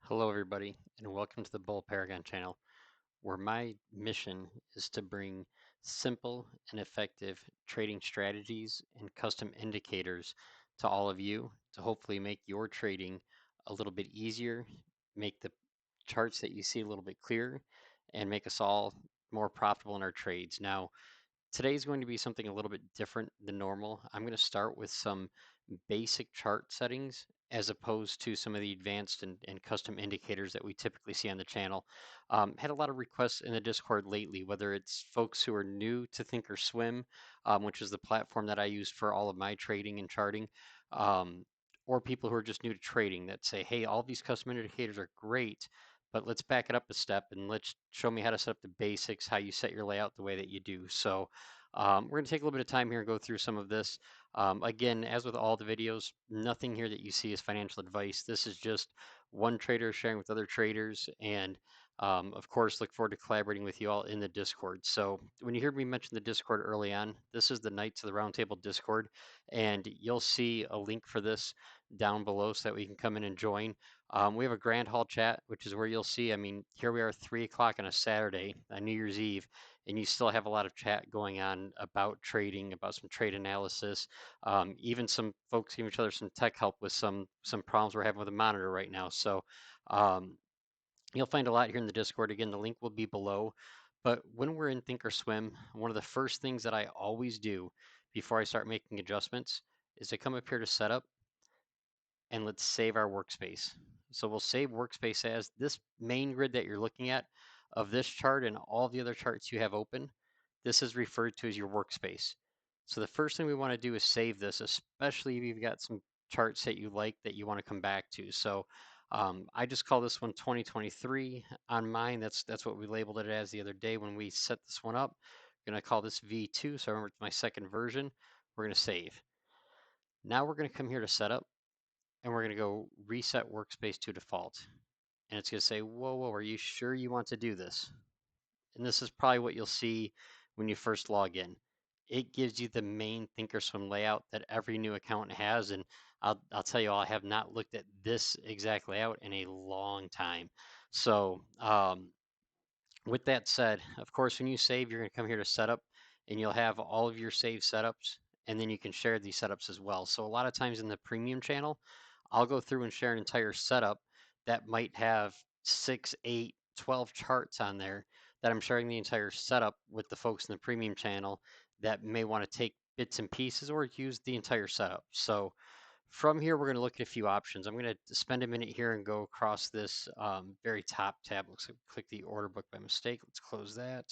Hello, everybody, and welcome to the BullParagon channel, where my mission is to bring simple and effective trading strategies and custom indicators to all of you to hopefully make your trading a little bit easier, make the charts that you see a little bit clearer, and make us all more profitable in our trades. Now, today is going to be something a little bit different than normal. I'm going to start with some basic chart settings as opposed to some of the advanced and custom indicators that we typically see on the channel. Had a lot of requests in the Discord lately, whether it's folks who are new to Thinkorswim, which is the platform that I use for all of my trading and charting, or people who are just new to trading that say, hey, all these custom indicators are great, but let's back it up a step and let's show me how to set up the basics, how you set your layout the way that you do. So we're going to take a little bit of time here and go through some of this. Again, as with all the videos, nothing here that you see is financial advice. This is just one trader sharing with other traders. And of course, look forward to collaborating with you all in the Discord. So when you hear me mention the Discord early on, this is the Knights of the Roundtable Discord. And you'll see a link for this down below so that we can come in and join. We have a Grand Hall chat, which is where you'll see, I mean, here we are 3 o'clock on a Saturday, on New Year's Eve, and you still have a lot of chat going on about trading, about some trade analysis. Even some folks giving each other some tech help with some problems we're having with the monitor right now. So um, you'll find a lot here in the Discord. Again, the link will be below. But when we're in Thinkorswim, one of the first things that I always do before I start making adjustments is to come up here to setup and let's save our workspace. So we'll save workspace as this main grid that you're looking at of this chart and all the other charts you have open. This is referred to as your workspace. So the first thing we want to do is save this, especially if you've got some charts that you like that you want to come back to. So I just call this one 2023 on mine. That's what we labeled it as the other day when we set this one up. I'm going to call this V2. So remember, it's my second version. We're going to save. Now we're going to come here to setup and we're going to go reset workspace to default. And it's going to say, whoa, are you sure you want to do this? And this is probably what you'll see when you first log in. It gives you the main Thinkorswim layout that every new account has. And I'll tell you all, I have not looked at this exact layout in a long time. So with that said, of course, when you save, you're going to come here to setup and you'll have all of your saved setups. And then you can share these setups as well. So a lot of times in the premium channel, I'll go through and share an entire setup that might have 6, 8, 12 charts on there that I'm sharing the entire setup with the folks in the premium channel that may want to take bits and pieces or use the entire setup. So from here, we're going to look at a few options. I'm going to spend a minute here and go across this very top tab. Looks like I clicked the order book by mistake. Let's close that.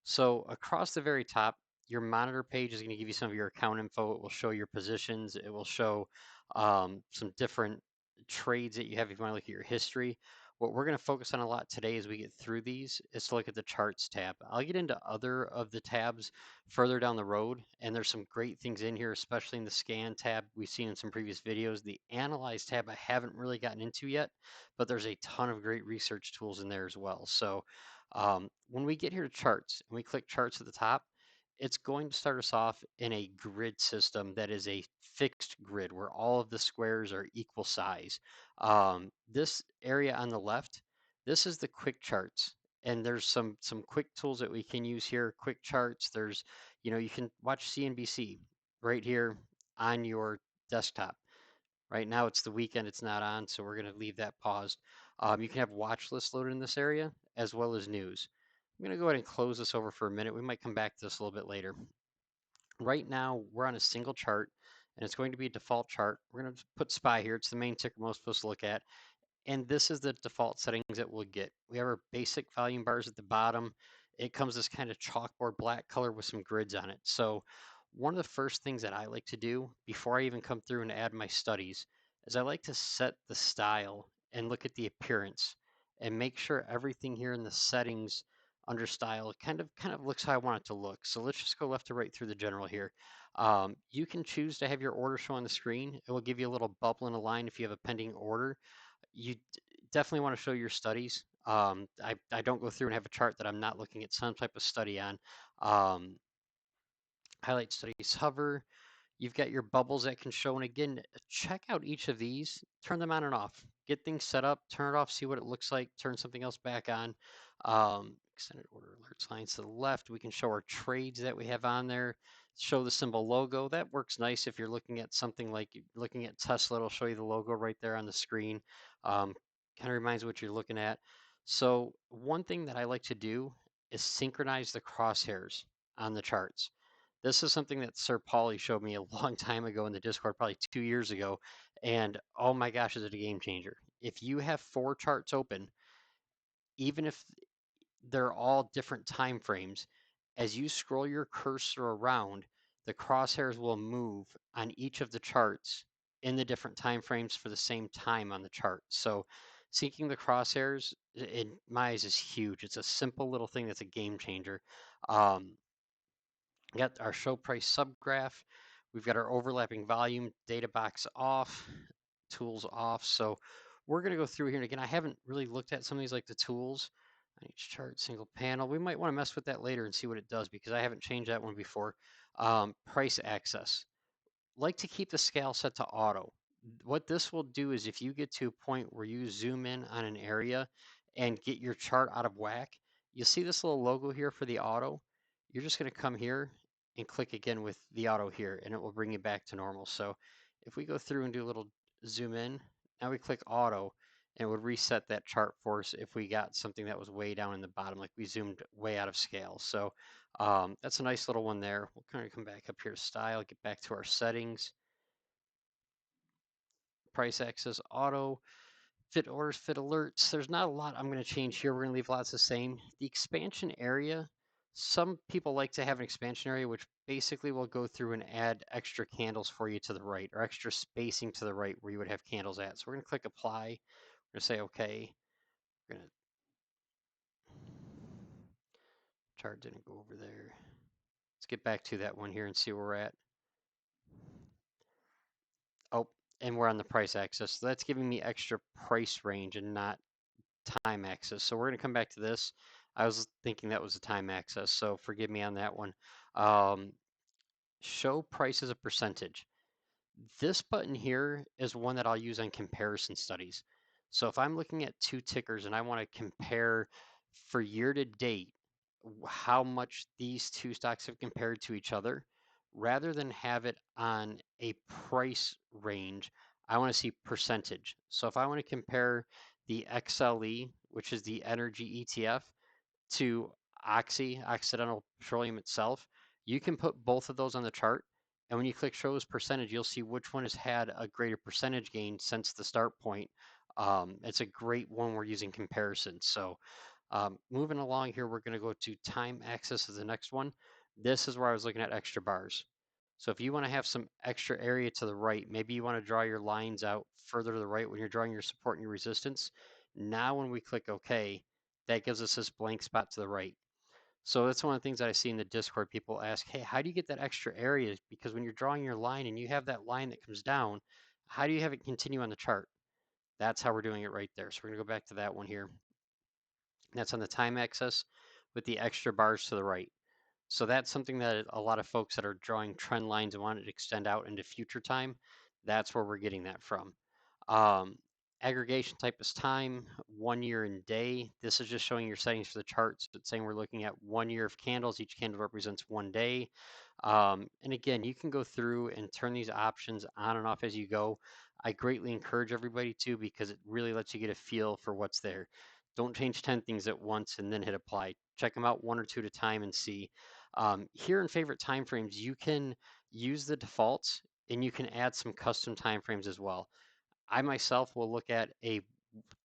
So across the very top, your monitor page is going to give you some of your account info. It will show your positions. It will show some different trades that you have if you want to look at your history. What we're going to focus on a lot today as we get through these is to look at the charts tab. I'll get into other of the tabs further down the road, and there's some great things in here, especially in the scan tab we've seen in some previous videos. The analyze tab I haven't really gotten into yet, but there's a ton of great research tools in there as well. So when we get here to charts and we click charts at the top, it's going to start us off in a grid system that is a fixed grid where all of the squares are equal size. This area on the left, this is the quick charts. And there's some quick tools that we can use here. Quick charts. There's, you can watch CNBC right here on your desktop. Right now it's the weekend, it's not on, so we're going to leave that paused. You can have watch lists loaded in this area as well as news. I'm going to go ahead and close this over for a minute. We might come back to this a little bit later. Right now we're on a single chart and it's going to be a default chart. We're going to put SPY here. It's the main ticker most supposed to look at. And this is the default settings that we'll get. We have our basic volume bars at the bottom. It comes this kind of chalkboard black color with some grids on it. So one of the first things that I like to do before I even come through and add my studies is I like to set the style and look at the appearance and make sure everything here in the settings under style kind of looks how I want it to look. So let's just go left to right through the general here. You can choose to have your order show on the screen. It will give you a little bubble in a line if you have a pending order. You definitely want to show your studies. I don't go through and have a chart that I'm not looking at some type of study on. Highlight studies, hover. You've got your bubbles that can show, and again, check out each of these, turn them on and off, get things set up, turn it off, see what it looks like, turn something else back on. Extended order alerts lines to the left, we can show our trades that we have on there, show the symbol logo. That works nice if you're looking at something like looking at Tesla, it'll show you the logo right there on the screen. Kind of reminds what you're looking at. So one thing that I like to do is synchronize the crosshairs on the charts. This is something that Sir Paulie showed me a long time ago in the Discord, probably 2 years ago. And oh my gosh, is it a game changer. If you have 4 charts open, even if they're all different time frames, as you scroll your cursor around, the crosshairs will move on each of the charts in the different time frames for the same time on the chart. So syncing the crosshairs in my eyes is huge. It's a simple little thing that's a game changer. Um, Got our show price subgraph. We've got our overlapping volume data box off, tools off. So we're going to go through here. And again, I haven't really looked at some of these like the tools on each chart, single panel. We might want to mess with that later and see what it does because I haven't changed that one before. Price access. Like to keep the scale set to auto. What this will do is if you get to a point where you zoom in on an area and get your chart out of whack, you'll see this little logo here for the auto. You're just going to come here and click again with the auto here, and it will bring you back to normal. So if we go through and do a little zoom in, now we click auto, and it would reset that chart for us if we got something that was way down in the bottom, like we zoomed way out of scale. So that's a nice little one there. We'll kind of come back up here to style, get back to our settings, price access auto, fit orders, fit alerts. There's not a lot I'm going to change here. We're going to leave lots the same. The expansion area, some people like to have an expansion area, which basically will go through and add extra candles for you to the right or extra spacing to the right where you would have candles at. So we're going to click apply. We're going to say okay. We're going to, chart didn't go over there. Let's get back to that one here and see where we're at. Oh, and we're on the price axis. So that's giving me extra price range and not time axis. So we're going to come back to this. I was thinking that was a time axis, so forgive me on that one. Show price as a percentage. This button here is one that I'll use on comparison studies. So if I'm looking at 2 tickers and I want to compare for year to date how much these 2 stocks have compared to each other, rather than have it on a price range, I want to see percentage. So if I want to compare the XLE, which is the energy ETF, to Oxy, Occidental Petroleum itself, you can put both of those on the chart. And when you click shows percentage, you'll see which one has had a greater percentage gain since the start point. It's a great one we're using comparison. So moving along here, we're going to go to time axis as the next one. This is where I was looking at extra bars. So if you want to have some extra area to the right, maybe you want to draw your lines out further to the right when you're drawing your support and your resistance. Now when we click OK, that gives us this blank spot to the right. So that's one of the things that I see in the Discord. People ask, hey, how do you get that extra area? Because when you're drawing your line and you have that line that comes down, how do you have it continue on the chart? That's how we're doing it right there. So we're going to go back to that one here. That's on the time axis with the extra bars to the right. So that's something that a lot of folks that are drawing trend lines and want it to extend out into future time, that's where we're getting that from. Um, Aggregation type is time, 1 year and day. This is just showing your settings for the charts. It's saying we're looking at 1 year of candles. Each candle represents 1 day. And again, you can go through and turn these options on and off as you go. I greatly encourage everybody to because it really lets you get a feel for what's there. Don't change 10 things at once and then hit apply. Check them out 1 or 2 at a time and see. Here in favorite timeframes, you can use the defaults and you can add some custom timeframes as well. I myself will look at a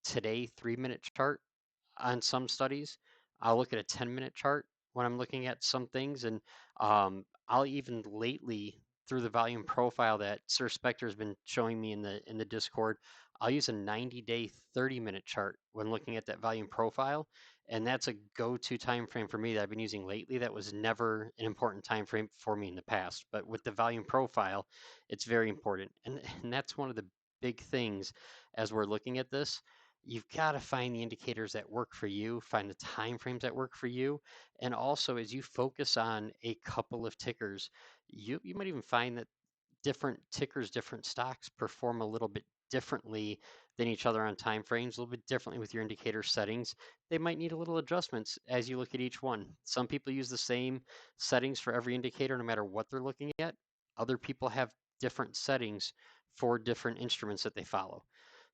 today 3-minute chart on some studies. I'll look at a 10-minute chart when I'm looking at some things, and I'll even lately through the volume profile that Sir Spectre has been showing me in the Discord, I'll use a 90-day 30-minute chart when looking at that volume profile, and that's a go-to time frame for me that I've been using lately. That was never an important time frame for me in the past, but with the volume profile, it's very important, and that's one of the big things as we're looking at this. You've got to find the indicators that work for you, find the time frames that work for you, and also as you focus on a couple of tickers, you might even find that different tickers, different stocks perform a little bit differently than each other on time frames, a little bit differently with your indicator settings. They might need a little adjustments as you look at each one. Some people use the same settings for every indicator no matter what they're looking at. Other people have different settings for different instruments that they follow.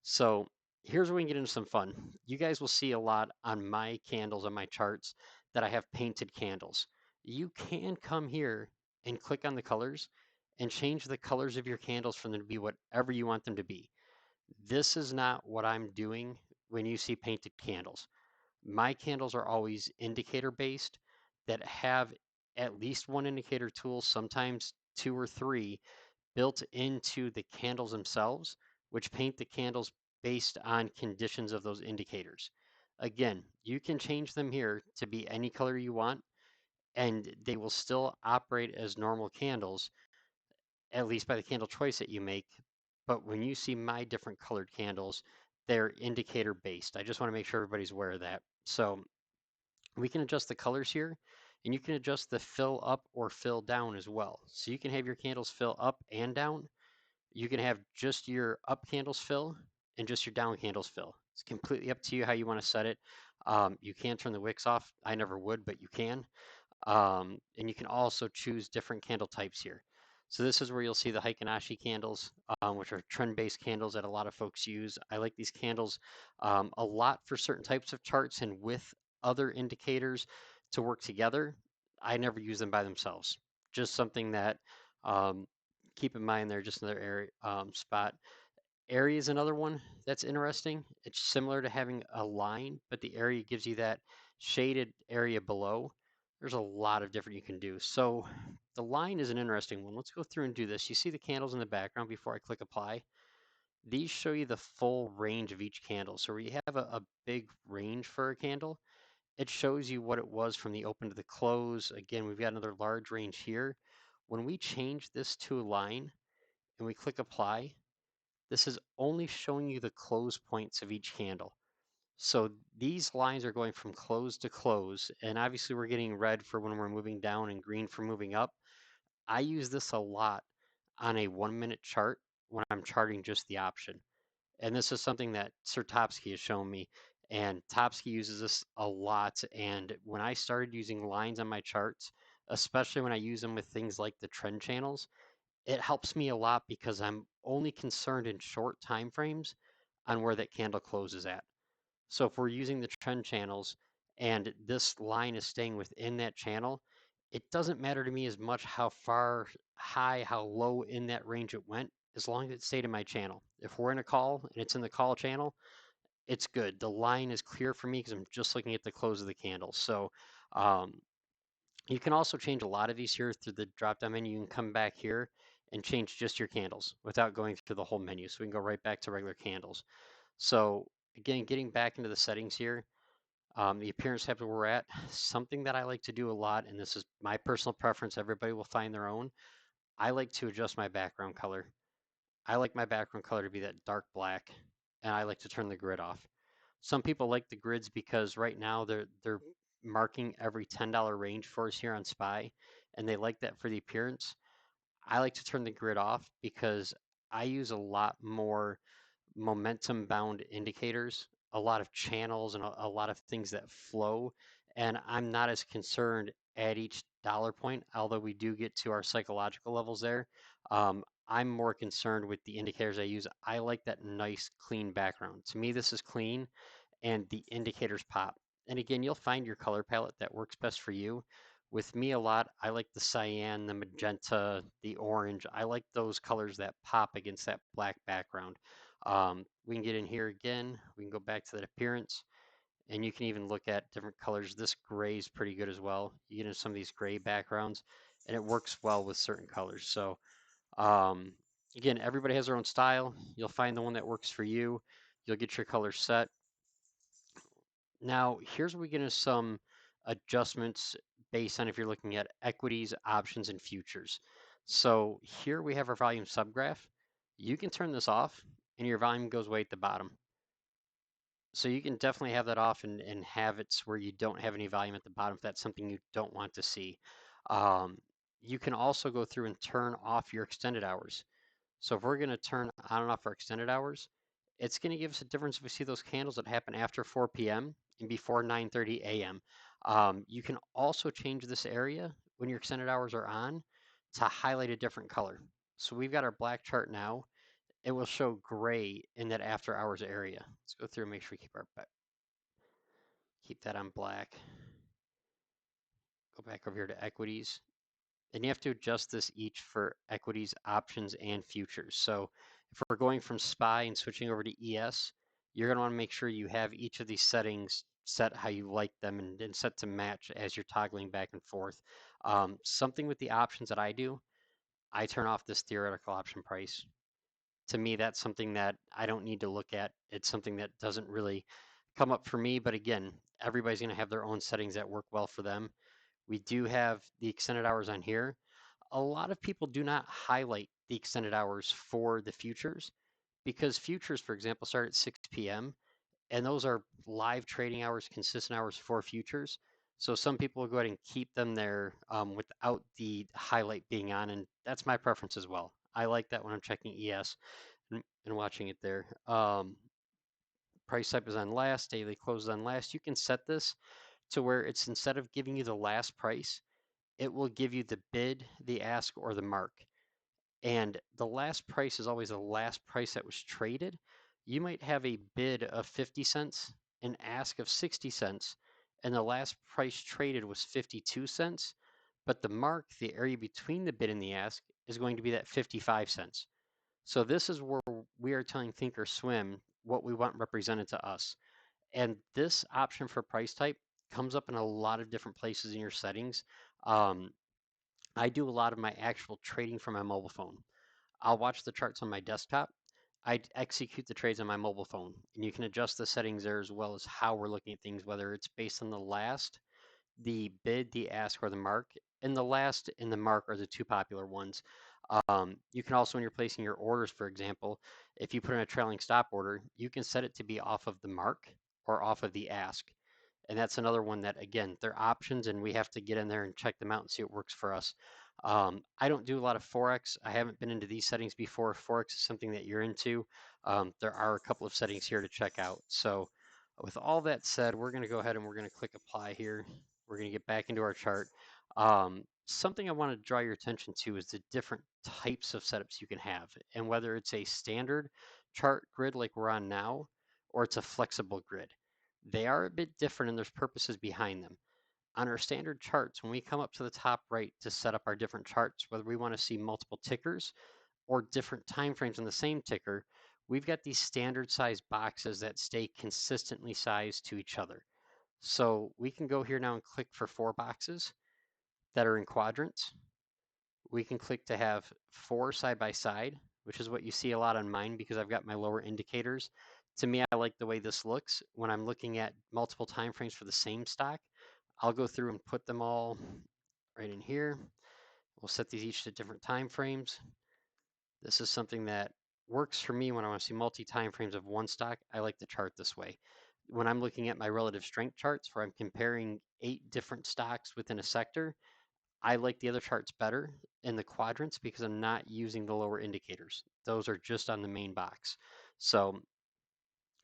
So here's where we can get into some fun. You guys will see a lot on my candles, on my charts, that I have painted candles. You can come here and click on the colors and change the colors of your candles for them to be whatever you want them to be. This is not what I'm doing when you see painted candles. My candles are always indicator based that have at least one indicator tool, sometimes two or three, built into the candles themselves, which paint the candles based on conditions of those indicators. Again, you can change them here to be any color you want, and they will still operate as normal candles, at least by the candle choice that you make. But when you see my different colored candles, they're indicator based. I just want to make sure everybody's aware of that. So we can adjust the colors here, and you can adjust the fill up or fill down as well. So you can have your candles fill up and down. You can have just your up candles fill and just your down candles fill. It's completely up to you how you want to set it. You can turn the wicks off. I never would, but you can. And you can also choose different candle types here. So this is where you'll see the Heikinashi candles, which are trend-based candles that a lot of folks use. I like these candles a lot for certain types of charts and with other indicators to work together. I never use them by themselves. Just something that keep in mind there, just another area spot. Area is another one that's interesting. It's similar to having a line, but the area gives you that shaded area below. There's a lot of different you can do. So the line is an interesting one. Let's go through and do this. You see the candles in the background before I click apply. These show you the full range of each candle. So where you have a big range for a candle, it shows you what it was from the open to the close. Again, we've got another large range here. When we change this to a line and we click apply, this is only showing you the close points of each candle. So these lines are going from close to close, and obviously we're getting red for when we're moving down and green for moving up. I use this a lot on a 1 minute chart when I'm charting just the option. And this is something that Sir Topsky has shown me, and Topsky uses this a lot. And when I started using lines on my charts, especially when I use them with things like the trend channels, it helps me a lot because I'm only concerned in short time frames on where that candle closes at. So if we're using the trend channels and this line is staying within that channel, it doesn't matter to me as much how far high, how low in that range it went, as long as it stayed in my channel. If we're in a call and it's in the call channel, it's good. The line is clear for me because I'm just looking at the close of the candle. So um, you can also change a lot of these here through the drop-down menu. You can come back here and change just your candles without going through the whole menu. So we can go right back to regular candles. So again, getting back into the settings here, the appearance tab where we're at, something that I like to do a lot, and this is my personal preference, everybody will find their own. I like to adjust my background color. I like my background color to be that dark black, and I like to turn the grid off. Some people like the grids because right now they're marking every $10 range for us here on SPY, and they like that for the appearance. I like to turn the grid off because I use a lot more momentum bound indicators, a lot of channels, and a lot of things that flow. And I'm not as concerned at each dollar point, although we do get to our psychological levels there. I'm more concerned with the indicators I use. I like that nice, clean background. To me, this is clean and the indicators pop. And again, you'll find your color palette that works best for you. With me a lot, I like the cyan, the magenta, the orange. I like those colors that pop against that black background. We can get in here again. We can go back to that appearance, and you can even look at different colors. This gray is pretty good as well. You get into some of these gray backgrounds, and it works well with certain colors. So um, again, everybody has their own style. You'll find the one that works for you. You'll get your color set. Now, here's where we get into some adjustments based on if you're looking at equities, options, and futures. So here we have our volume subgraph. You can turn this off and your volume goes way at the bottom. So you can definitely have that off and have it where you don't have any volume at the bottom if that's something you don't want to see. Um, you can also go through and turn off your extended hours. So if we're going to turn on and off our extended hours, it's going to give us a difference if we see those candles that happen after 4 p.m. and before 9:30 a.m. You can also change this area when your extended hours are on to highlight a different color. So we've got our black chart now. It will show gray in that after hours area. Let's go through and make sure we keep that on black. Go back over here to equities. And you have to adjust this each for equities, options, and futures. So if we're going from SPY and switching over to ES, you're going to want to make sure you have each of these settings set how you like them and set to match as you're toggling back and forth. Something with the options that I do, I turn off this theoretical option price. To me, that's something that I don't need to look at. It's something that doesn't really come up for me. But again, everybody's going to have their own settings that work well for them. We do have the extended hours on here. A lot of people do not highlight the extended hours for the futures because futures, for example, start at 6 p.m. and those are live trading hours, consistent hours for futures. So some people will go ahead and keep them there without the highlight being on, and that's my preference as well. I like that when I'm checking ES and watching it there. Price type is on last, daily close is on last. You can set this to where it's instead of giving you the last price, it will give you the bid, the ask, or the mark. And the last price is always the last price that was traded. You might have a bid of 50 cents, an ask of 60 cents, and the last price traded was 52 cents. But the mark, the area between the bid and the ask, is going to be that 55 cents. So this is where we are telling Thinkorswim what we want represented to us. And this option for price type comes up in a lot of different places in your settings. Um, I do a lot of my actual trading from my mobile phone. I'll watch the charts on my desktop. I execute the trades on my mobile phone, and you can adjust the settings there as well as how we're looking at things, whether it's based on the last, the bid, the ask, or the mark. And the last and the mark are the two popular ones. You can also, when you're placing your orders, for example, if you put in a trailing stop order, you can set it to be off of the mark or off of the ask. And that's another one that, again, they're options and we have to get in there and check them out and see what works for us. I don't do a lot of Forex. I haven't been into these settings before. Forex is something that you're into. There are a couple of settings here to check out. So with all that said, we're going to go ahead and we're going to click apply here. We're going to get back into our chart. Something I want to draw your attention to is the different types of setups you can have, and whether it's a standard chart grid like we're on now, or it's a flexible grid. They are a bit different and there's purposes behind them. On our standard charts, when we come up to the top right to set up our different charts, whether we want to see multiple tickers or different time frames on the same ticker, we've got these standard size boxes that stay consistently sized to each other. So we can go here now and click for 4 boxes that are in quadrants. We can click to have 4 side by side, which is what you see a lot on mine because I've got my lower indicators. To me, I like the way this looks. When I'm looking at multiple time frames for the same stock, I'll go through and put them all right in here. We'll set these each to different time frames. This is something that works for me when I want to see multi time frames of one stock. I like the chart this way. When I'm looking at my relative strength charts where I'm comparing 8 different stocks within a sector, I like the other charts better in the quadrants because I'm not using the lower indicators. Those are just on the main box. So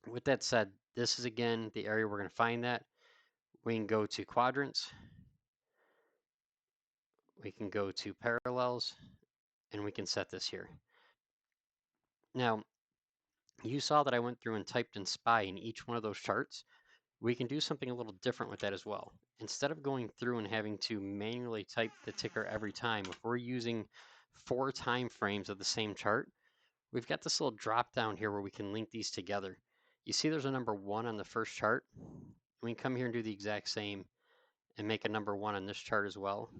with that said, this is again the area we're going to find that. We can go to quadrants. We can go to parallels and we can set this here. Now, you saw that I went through and typed in SPY in each one of those charts. We can do something a little different with that as well. Instead of going through and having to manually type the ticker every time, if we're using 4 time frames of the same chart, we've got this little drop down here where we can link these together. You see there's a number 1 on the first chart. We can come here and do the exact same and make a number 1 on this chart as well.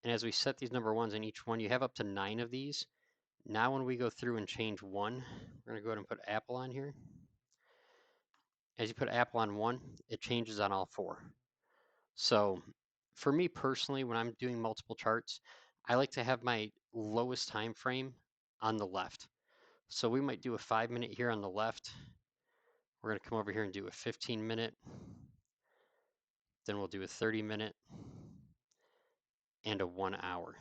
And as we set these number 1s in each one, you have up to 9 of these. Now when we go through and change one, we're going to go ahead and put Apple on here. As you put Apple on one, it changes on all 4. So for me personally, when I'm doing multiple charts, I like to have my lowest time frame on the left. So we might do a 5-minute here on the left. We're going to come over here and do a 15-minute. then we'll do a 30-minute and a 1 hour.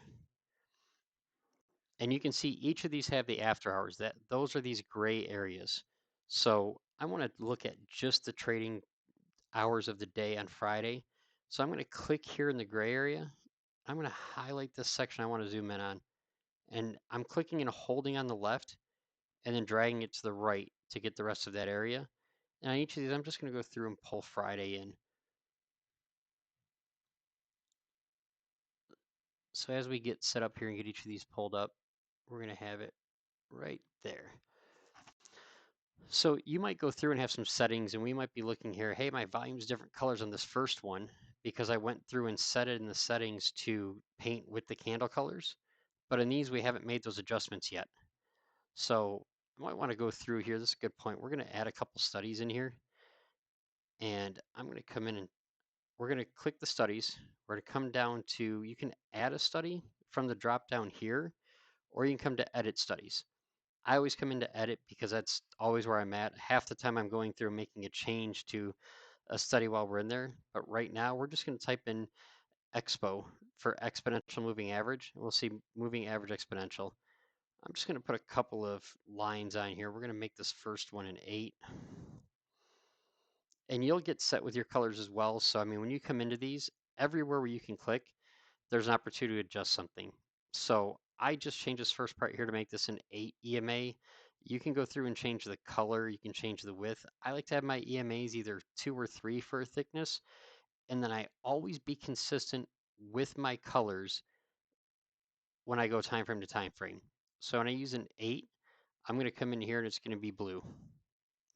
And you can see each of these have the after hours. Those are these gray areas. So I want to look at just the trading hours of the day on Friday. So I'm going to click here in the gray area. I'm going to highlight this section I want to zoom in on. And I'm clicking and holding on the left and then dragging it to the right to get the rest of that area. And on each of these, I'm just going to go through and pull Friday in. So as we get set up here and get each of these pulled up, we're going to have it right there. So you might go through and have some settings, and we might be looking here, hey, my volume's different colors on this first one because I went through and set it in the settings to paint with the candle colors. But in these, we haven't made those adjustments yet. So I might want to go through here. This is a good point. We're going to add a couple studies in here. And I'm going to come in and we're going to click the studies. We're going to come down to, you can add a study from the drop down here, or you can come to edit studies. I always come into edit because that's always where I'm at. Half the time I'm going through and making a change to a study while we're in there. But right now we're just going to type in expo for exponential moving average. We'll see moving average exponential. I'm just going to put a couple of lines on here. We're going to make this first one an 8. And you'll get set with your colors as well. So, I mean, when you come into these, everywhere where you can click, there's an opportunity to adjust something. So I just changed this first part here to make this an 8 EMA. You can go through and change the color. You can change the width. I like to have my EMAs either 2 or 3 for a thickness. And then I always be consistent with my colors when I go time frame to time frame. So when I use an 8, I'm going to come in here and it's going to be blue.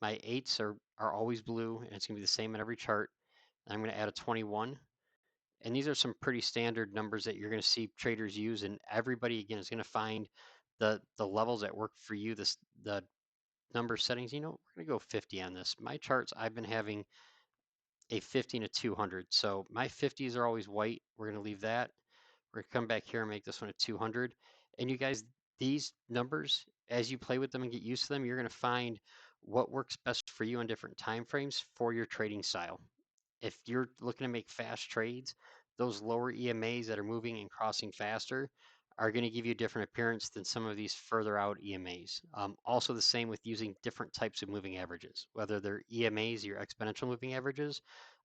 My 8s are always blue, and it's going to be the same in every chart. I'm going to add a 21. And these are some pretty standard numbers that you're going to see traders use, and everybody again is going to find the levels that work for you. The number settings. You know, we're going to go 50 on this. My charts, I've been having a 50 and a 200. So my 50s are always white. We're going to leave that. We're going to come back here and make this one a 200. And you guys, these numbers, as you play with them and get used to them, you're going to find what works best for you on different time frames for your trading style. If you're looking to make fast trades, those lower EMAs that are moving and crossing faster are going to give you a different appearance than some of these further out EMAs. Also the same with using different types of moving averages, whether they're EMAs, your exponential moving averages,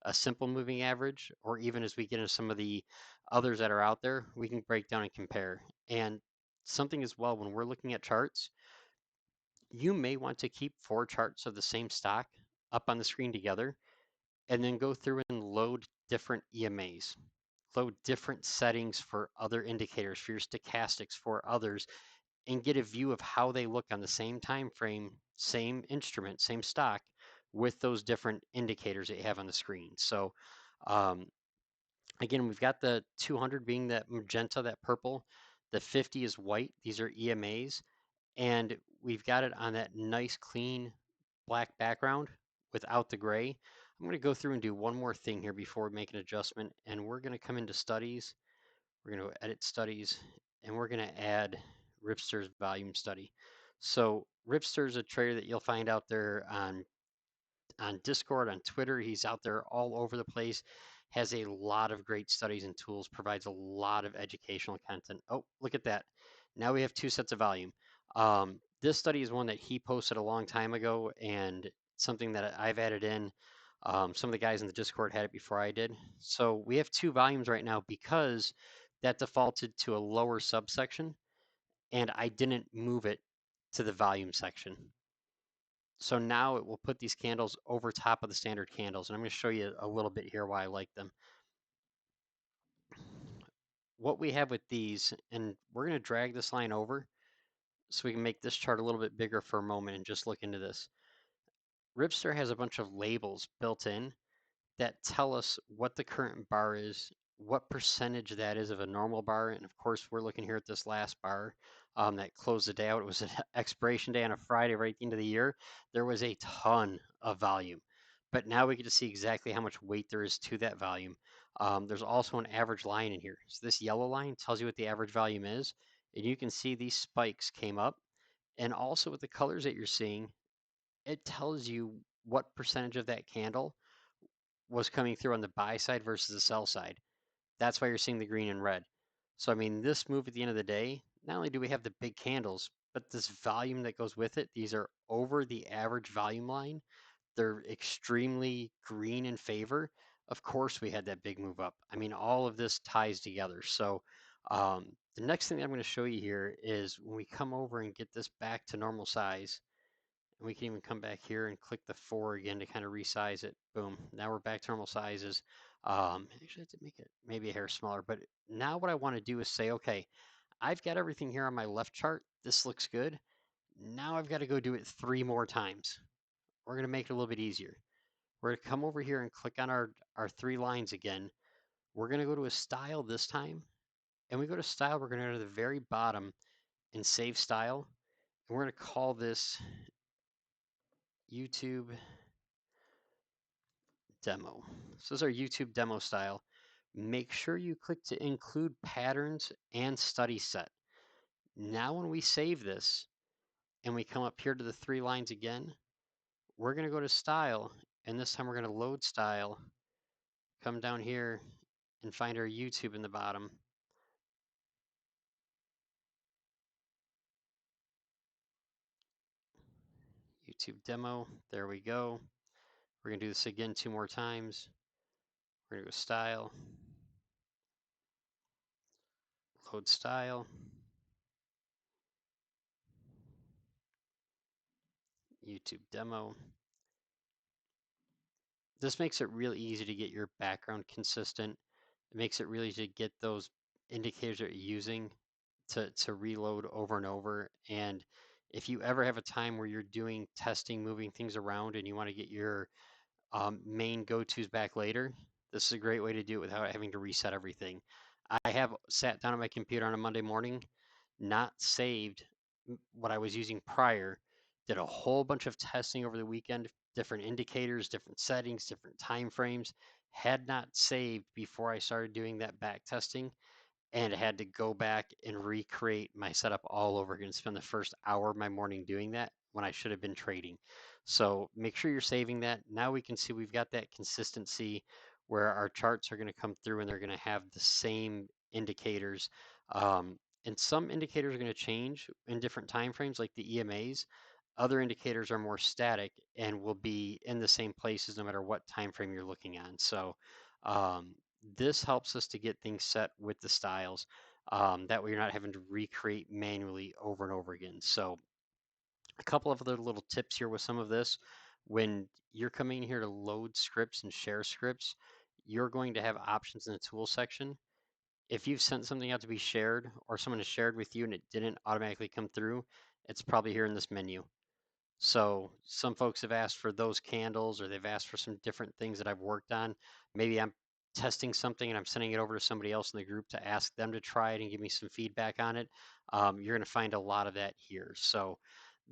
a simple moving average, or even as we get into some of the others that are out there, we can break down and compare. And something as well, when we're looking at charts, you may want to keep 4 charts of the same stock up on the screen together and then go through and load different EMAs, load different settings for other indicators, for your stochastics, for others, and get a view of how they look on the same time frame, same instrument, same stock, with those different indicators that you have on the screen. So um, again, we've got the 200 being that magenta, that purple. The 50 is white. These are EMAs. And we've got it on that nice, clean black background without the gray. I'm going to go through and do one more thing here before we make an adjustment. And we're going to come into studies. We're going to edit studies. And we're going to add Ripster's volume study. So Ripster is a trader that you'll find out there on Discord, on Twitter. He's out there all over the place, has a lot of great studies and tools, provides a lot of educational content. Oh, look at that. Now we have 2 sets of volume. This study is one that he posted a long time ago and something that I've added in. Some of the guys in the Discord had it before I did. So we have 2 volumes right now because that defaulted to a lower subsection and I didn't move it to the volume section. So now it will put these candles over top of the standard candles. And I'm going to show you a little bit here why I like them. What we have with these, and we're going to drag this line over so we can make this chart a little bit bigger for a moment and just look into this. Ripster has a bunch of labels built in that tell us what the current bar is, what percentage that is of a normal bar. And of course, we're looking here at this last bar that closed the day out. It was an expiration day on a Friday right at the end of the year. There was a ton of volume, but now we get to see exactly how much weight there is to that volume. There's also an average line in here. So this yellow line tells you what the average volume is. And you can see these spikes came up. And also with the colors that you're seeing, it tells you what percentage of that candle was coming through on the buy side versus the sell side. That's why you're seeing the green and red. So, I mean, this move at the end of the day, not only do we have the big candles, but this volume that goes with it, these are over the average volume line. They're extremely green in favor. Of course, we had that big move up. I mean, all of this ties together. So, the next thing that I'm going to show you here is when we come over and get this back to normal size, and we can even come back here and click the 4 again to kind of resize it. Boom. Now we're back to normal sizes. Actually, I have to make it maybe a hair smaller. But now what I want to do is say, okay, I've got everything here on my left chart. This looks good. Now I've got to go do it 3 more times. We're going to make it a little bit easier. We're going to come over here and click on our 3 lines again. We're going to go to a style this time. And we go to style, we're going to go to the very bottom and save style. And we're going to call this YouTube demo. So this is our YouTube demo style. Make sure you click to include patterns and study set. Now when we save this and we come up here to the 3 lines again, we're going to go to style, and this time we're going to load style, come down here and find our YouTube in the bottom. YouTube demo, there we go. We're going to do this again 2 more times. We're going to go style, load style, YouTube demo. This makes it really easy to get your background consistent. It makes it really easy to get those indicators that you're using to reload over and over. And if you ever have a time where you're doing testing, moving things around, and you want to get your main go-tos back later, this is a great way to do it without having to reset everything. I have sat down at my computer on a Monday morning, not saved what I was using prior, did a whole bunch of testing over the weekend, different indicators, different settings, different time frames, had not saved before I started doing that back testing, and had to go back and recreate my setup all over again, spend the first hour of my morning doing that when I should have been trading. So make sure you're saving that. Now we can see we've got that consistency where our charts are going to come through and they're going to have the same indicators. And some indicators are going to change in different time frames, like the EMAs. Other indicators are more static and will be in the same places no matter what time frame you're looking on. So this helps us to get things set with the styles. That way you're not having to recreate manually over and over again. So a couple of other little tips here with some of this. When you're coming here to load scripts and share scripts, you're going to have options in the tool section. If you've sent something out to be shared or someone has shared with you and it didn't automatically come through, it's probably here in this menu. So some folks have asked for those candles, or they've asked for some different things that I've worked on. Maybe I'm testing something and I'm sending it over to somebody else in the group to ask them to try it and give me some feedback on it. You're going to find a lot of that here. So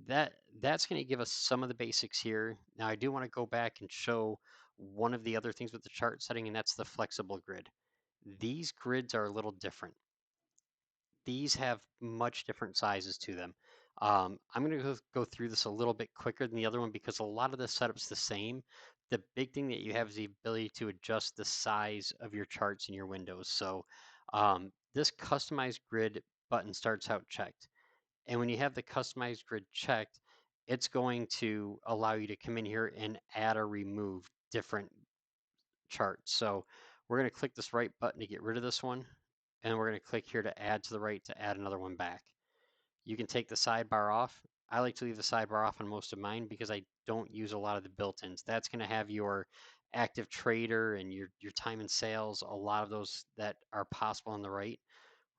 that's going to give us some of the basics here. Now I do want to go back and show one of the other things with the chart setting, and that's the flexible grid. These grids are a little different. These have much different sizes to them. I'm going to go through this a little bit quicker than the other one because a lot of the setup's the same. The big thing that you have is the ability to adjust the size of your charts in your windows. So this customized grid button starts out checked. And when you have the customized grid checked, it's going to allow you to come in here and add or remove different charts. So we're going to click this right button to get rid of this one. And we're going to click here to add to the right to add another one back. You can take the sidebar off. I like to leave the sidebar off on most of mine because I don't use a lot of the built-ins. That's going to have your active trader and your time and sales, a lot of those that are possible on the right.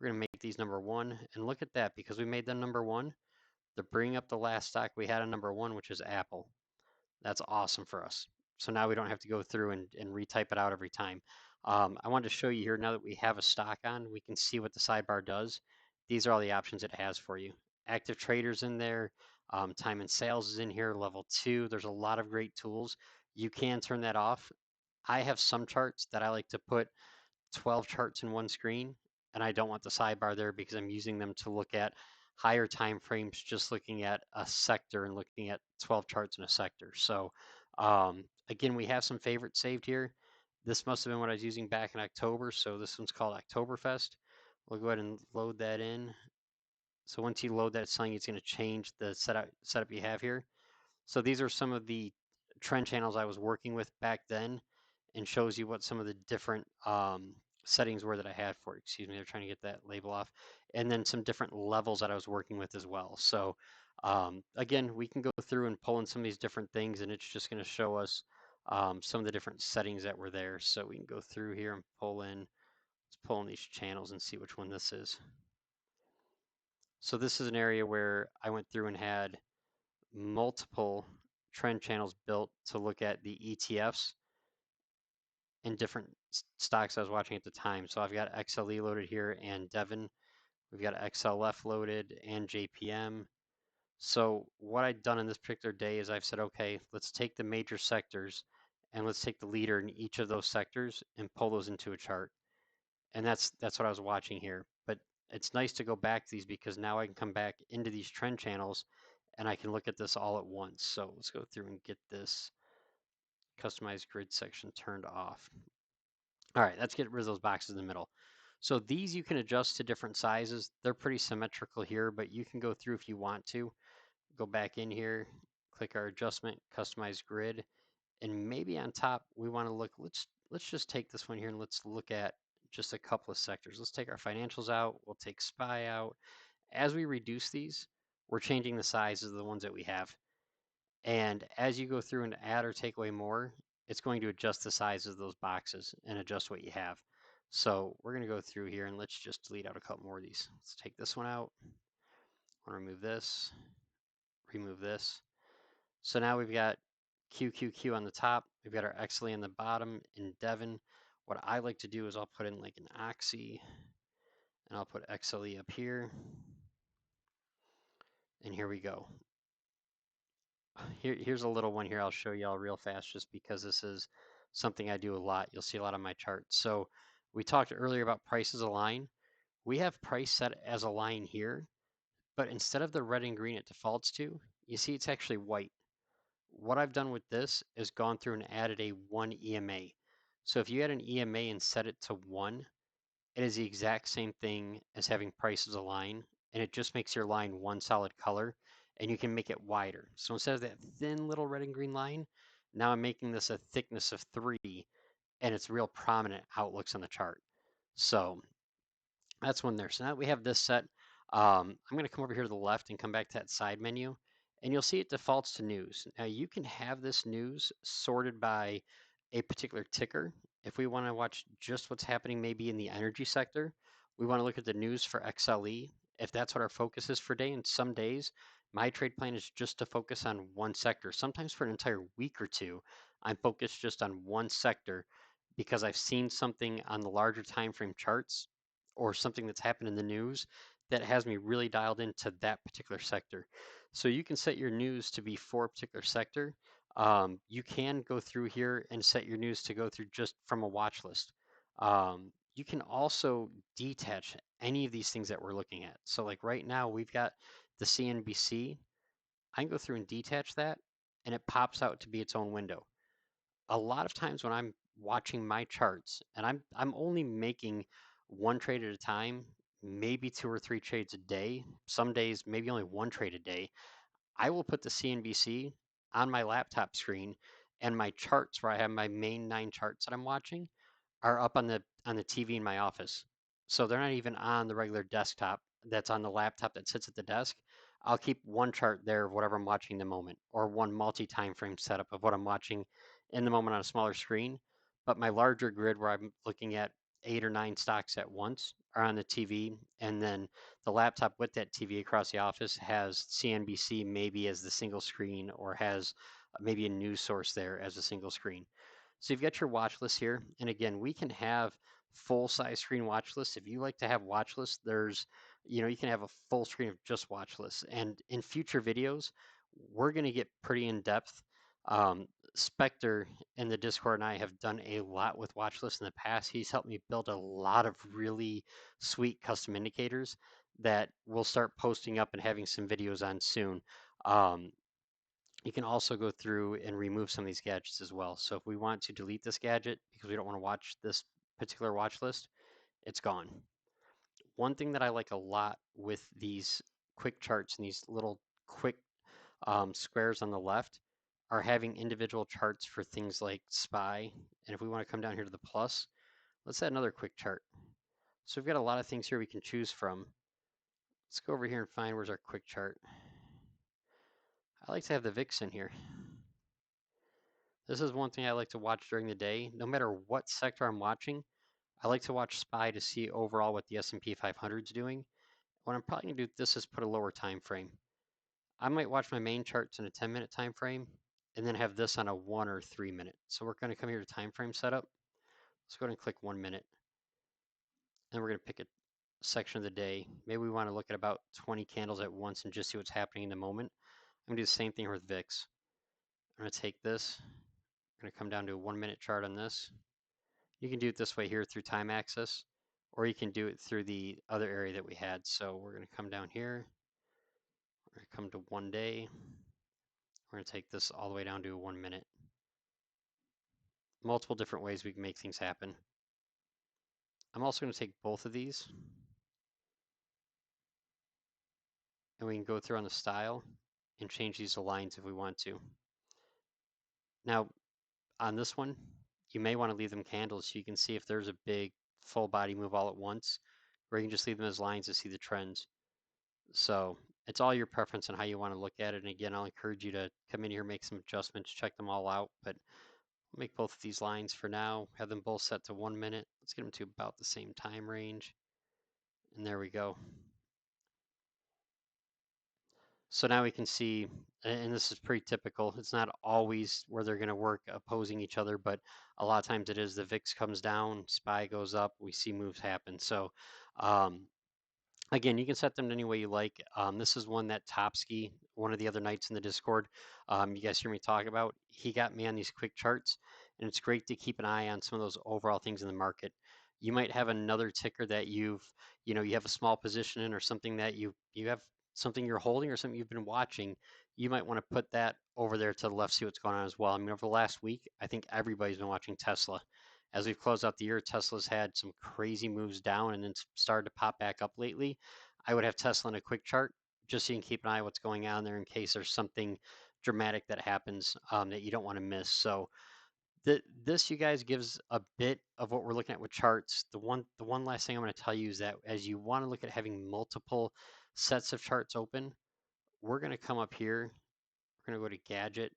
We're going to make these number 1, and look at that, because we made them number 1, they're bringing up the last stock we had on number 1, which is Apple. That's awesome for us. So now we don't have to go through and retype it out every time. I wanted to show you here, now that we have a stock on, we can see what the sidebar does. These are all the options it has for you. Active traders in there, time and sales is in here, level 2. There's a lot of great tools. You can turn that off. I have some charts that I like to put 12 charts in one screen, and I don't want the sidebar there because I'm using them to look at higher time frames, just looking at a sector and looking at 12 charts in a sector. So again, we have some favorites saved here. This must have been what I was using back in October, so this one's called Oktoberfest. We'll go ahead and load that in. So once you load that, it's telling you it's going to change the setup you have here. So these are some of the trend channels I was working with back then, and shows you what some of the different settings were that I had for it. Excuse me, they're trying to get that label off. And then some different levels that I was working with as well. So again, we can go through and pull in some of these different things, and it's just going to show us some of the different settings that were there. So we can go through here and pull in, let's pull in these channels and see which one this is. So this is an area where I went through and had multiple trend channels built to look at the ETFs in different stocks I was watching at the time. So I've got XLE loaded here and Devon. We've got XLF loaded and JPM. So what I've done in this particular day is I've said, okay, let's take the major sectors and let's take the leader in each of those sectors and pull those into a chart. And that's what I was watching here. But it's nice to go back to these because now I can come back into these trend channels and I can look at this all at once. So let's go through and get this customized grid section turned off. All right, let's get rid of those boxes in the middle. So these you can adjust to different sizes. They're pretty symmetrical here, but you can go through if you want to. Go back in here, click our adjustment, customize grid, and maybe on top we want to look, let's just take this one here and let's look at just a couple of sectors. Let's take our financials out, we'll take SPY out. As we reduce these, we're changing the sizes of the ones that we have. And as you go through and add or take away more, it's going to adjust the size of those boxes and adjust what you have. So we're going to go through here and let's just delete out a couple more of these. Let's take this one out. I'll remove this, remove this. So now we've got QQQ on the top. We've got our XLE on the bottom in Devon. What I like to do is I'll put in like an Oxy and I'll put XLE up here. And here we go. Here's a little one here I'll show y'all real fast just because this is something I do a lot. You'll see a lot on my charts. So we talked earlier about price as a line. We have price set as a line here, but instead of the red and green it defaults to, you see it's actually white. What I've done with this is gone through and added a 1 EMA. So if you had an EMA and set it to 1, it is the exact same thing as having price as a line, and it just makes your line one solid color, and you can make it wider. So instead of that thin little red and green line, now I'm making this a thickness of 3, and it's real prominent how it looks on the chart. So that's one there. So now we have this set. I'm going to come over here to the left and come back to that side menu, and you'll see it defaults to news. Now you can have this news sorted by a particular ticker. If we want to watch just what's happening maybe in the energy sector, we want to look at the news for XLE. If that's what our focus is for day, and some days my trade plan is just to focus on one sector. Sometimes for an entire week or two, I'm focused just on one sector because I've seen something on the larger time frame charts or something that's happened in the news that has me really dialed into that particular sector. So you can set your news to be for a particular sector. You can go through here and set your news to go through just from a watch list. You can also detach any of these things that we're looking at. So like right now we've got the CNBC. I can go through and detach that and it pops out to be its own window. A lot of times when I'm watching my charts and I'm only making one trade at a time, maybe 2 or 3 trades a day, some days maybe only one trade a day, I will put the CNBC on my laptop screen and my charts where I have my main 9 charts that I'm watching are up on the TV in my office. So they're not even on the regular desktop that's on the laptop that sits at the desk. I'll keep one chart there of whatever I'm watching in the moment, or one multi-time frame setup of what I'm watching in the moment on a smaller screen. But my larger grid where I'm looking at 8 or 9 stocks at once are on the TV, and then the laptop with that TV across the office has CNBC maybe as the single screen, or has maybe a news source there as a single screen. So you've got your watch list here. And again, we can have full size screen watch lists. If you like to have watch lists, you can have a full screen of just watch lists. And in future videos, we're going to get pretty in depth. Spectre in the Discord and I have done a lot with watch lists in the past. He's helped me build a lot of really sweet custom indicators that we'll start posting up and having some videos on soon. Um, You can also go through and remove some of these gadgets as well. So if we want to delete this gadget because we don't want to watch this particular watch list, it's gone. One thing that I like a lot with these quick charts and these little quick squares on the left are having individual charts for things like SPY. And if we want to come down here to the plus, let's add another quick chart. So we've got a lot of things here we can choose from. Let's go over here and find where's our quick chart. I like to have the VIX in here. This is one thing I like to watch during the day. No matter what sector I'm watching, I like to watch SPY to see overall what the S&P 500 is doing. What I'm probably going to do with this is put a lower time frame. I might watch my main charts in a 10-minute time frame and then have this on a 1 or 3 minute. So we're going to come here to time frame setup. Let's go ahead and click 1 minute. And we're going to pick a section of the day. Maybe we want to look at about 20 candles at once and just see what's happening in the moment. I'm going to do the same thing with VIX. I'm going to take this. I'm going to come down to a 1 minute chart on this. You can do it this way here through time axis, or you can do it through the other area that we had. So we're going to come down here. We're going to come to 1 day. We're going to take this all the way down to 1 minute. Multiple different ways we can make things happen. I'm also going to take both of these and we can go through on the style and change these to lines if we want to. Now, on this one, you may want to leave them candles so you can see if there's a big full body move all at once, or you can just leave them as lines to see the trends. So it's all your preference on how you want to look at it. And again, I'll encourage you to come in here, make some adjustments, check them all out. But I'll make both of these lines for now, have them both set to 1 minute. Let's get them to about the same time range. And there we go. So now we can see, and this is pretty typical, it's not always where they're going to work opposing each other, but a lot of times it is. The VIX comes down, SPY goes up, we see moves happen. So um, again, you can set them any way you like. This is one that Topsky, one of the other nights in the Discord, you guys hear me talk about. He got me on these quick charts, and it's great to keep an eye on some of those overall things in the market. You might have another ticker that you have a small position in, or something that you have something you're holding or something you've been watching. You might want to put that over there to the left, see what's going on as well. I mean, over the last week, I think everybody's been watching Tesla. As we've closed out the year, Tesla's had some crazy moves down and then started to pop back up lately. I would have Tesla in a quick chart just so you can keep an eye on what's going on there in case there's something dramatic that happens that you don't want to miss. So this, you guys, gives a bit of what we're looking at with charts. The one last thing I'm going to tell you is that as you want to look at having multiple sets of charts open, we're going to come up here. We're going to go to Gadget.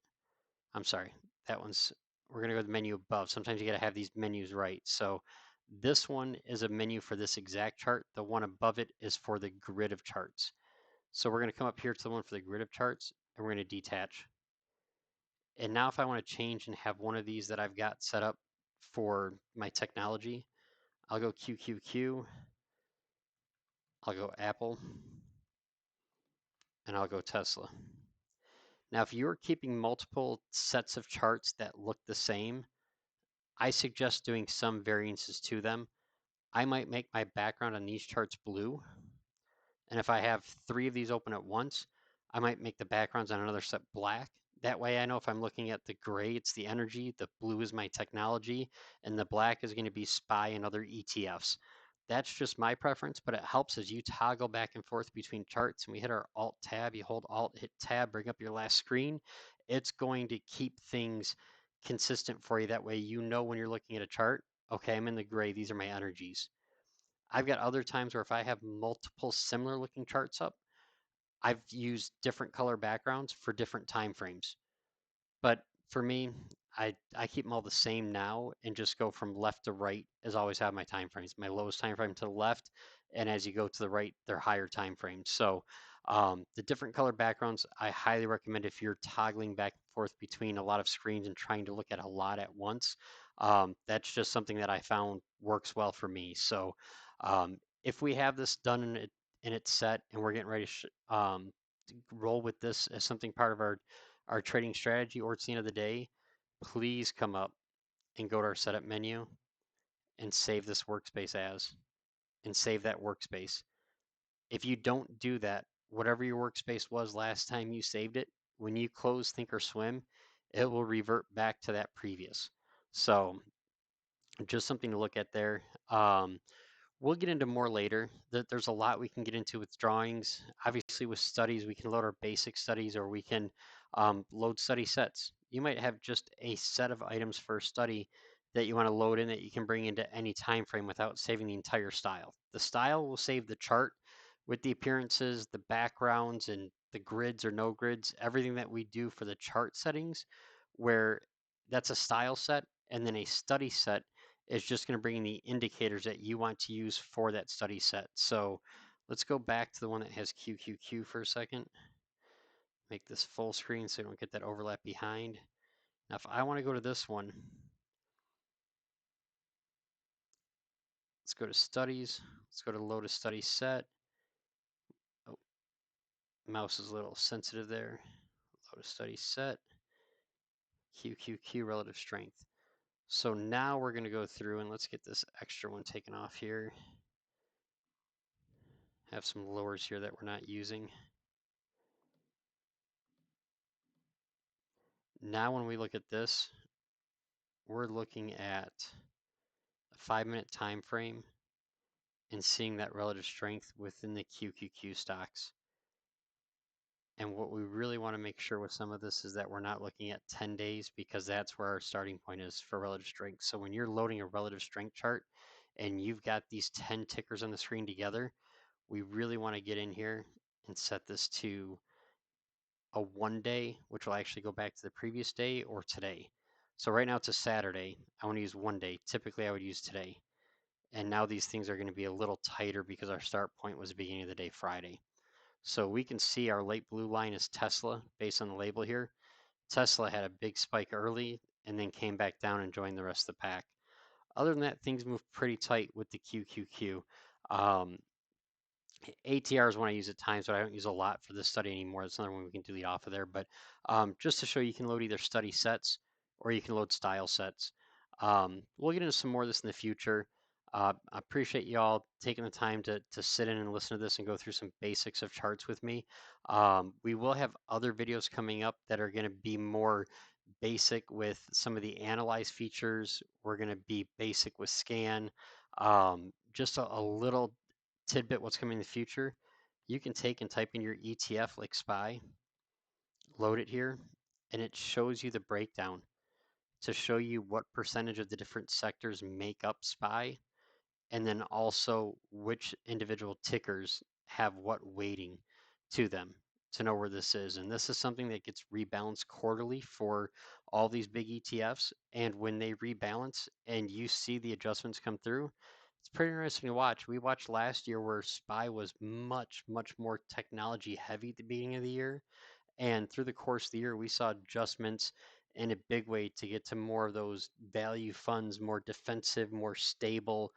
I'm sorry, we're going to go to the menu above. Sometimes you got to have these menus right. So this one is a menu for this exact chart. The one above it is for the grid of charts. So we're going to come up here to the one for the grid of charts, and we're going to detach. And now if I want to change and have one of these that I've got set up for my technology, I'll go QQQ, I'll go Apple, and I'll go Tesla. Now, if you're keeping multiple sets of charts that look the same, I suggest doing some variances to them. I might make my background on these charts blue. And if I have 3 of these open at once, I might make the backgrounds on another set black. That way I know if I'm looking at the gray, it's the energy, the blue is my technology, and the black is going to be SPY and other ETFs. That's just my preference, but it helps as you toggle back and forth between charts. And we hit our Alt tab, you hold Alt, hit tab, bring up your last screen. It's going to keep things consistent for you. That way you know when you're looking at a chart, okay, I'm in the gray, these are my energies. I've got other times where if I have multiple similar looking charts up, I've used different color backgrounds for different time frames. But for me, I keep them all the same now and just go from left to right as I always have my time frames. My lowest time frame to the left, and as you go to the right, they're higher time frames. So the different color backgrounds, I highly recommend if you're toggling back and forth between a lot of screens and trying to look at a lot at once. That's just something that I found works well for me. So if we have this done and it's set and we're getting ready to roll with this as something part of our trading strategy, or it's the end of the day, please come up and go to our setup menu and save this workspace as, and save that workspace. If you don't do that, whatever your workspace was last time you saved it, when you close think or swim, it will revert back to that previous. So just something to look at there. We'll get into more later. There's a lot we can get into with drawings. Obviously, with studies, we can load our basic studies or we can load study sets. You might have just a set of items for a study that you want to load in that you can bring into any time frame without saving the entire style. The style will save the chart with the appearances, the backgrounds, and the grids or no grids, everything that we do for the chart settings, where that's a style set, and then a study set is just going to bring in the indicators that you want to use for that study set. So let's go back to the one that has QQQ for a second. Make this full screen so you don't get that overlap behind. Now, if I want to go to this one, let's go to studies. Let's go to load a study set. Oh, mouse is a little sensitive there. Load a study set. QQQ relative strength. So now we're going to go through and let's get this extra one taken off here. Have some lowers here that we're not using. Now when we look at this, we're looking at a 5-minute time frame and seeing that relative strength within the QQQ stocks. And what we really want to make sure with some of this is that we're not looking at 10 days because that's where our starting point is for relative strength. So when you're loading a relative strength chart and you've got these 10 tickers on the screen together, we really want to get in here and set this to a 1 day, which will actually go back to the previous day or today. So right now it's a Saturday. I want to use 1 day. Typically I would use today. And now these things are going to be a little tighter because our start point was the beginning of the day, Friday. So we can see our light blue line is Tesla based on the label here. Tesla had a big spike early and then came back down and joined the rest of the pack. Other than that, things move pretty tight with the QQQ. ATR is one I use at times, but I don't use a lot for this study anymore. That's another one we can delete off of there. But just to show you can load either study sets or you can load style sets. We'll get into some more of this in the future. I appreciate y'all taking the time to sit in and listen to this and go through some basics of charts with me. We will have other videos coming up that are going to be more basic with some of the analyze features. We're going to be basic with scan. Just a little tidbit what's coming in the future. You can take and type in your ETF like SPY, load it here, and it shows you the breakdown to show you what percentage of the different sectors make up SPY, and then also which individual tickers have what weighting to them to know where this is. And this is something that gets rebalanced quarterly for all these big ETFs. And when they rebalance and you see the adjustments come through, it's pretty interesting to watch. We watched last year where SPY was much, much more technology heavy at the beginning of the year. And through the course of the year, we saw adjustments in a big way to get to more of those value funds, more defensive, more stable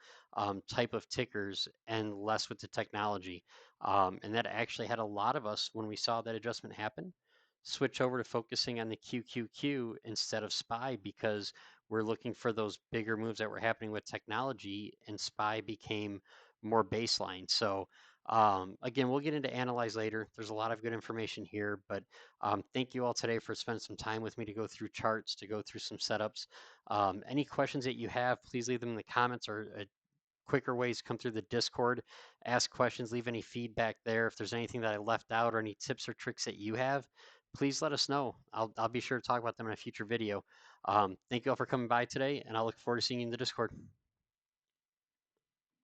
type of tickers, and less with the technology. And that actually had a lot of us, when we saw that adjustment happen, switch over to focusing on the QQQ instead of SPY because we're looking for those bigger moves that were happening with technology, and SPY became more baseline. So again, we'll get into analyze later. There's a lot of good information here, but thank you all today for spending some time with me to go through charts, to go through some setups. Any questions that you have, please leave them in the comments or quicker ways come through the Discord. Ask questions, leave any feedback there. If there's anything that I left out or any tips or tricks that you have, please let us know. I'll be sure to talk about them in a future video. Thank you all for coming by today, and I'll look forward to seeing you in the Discord.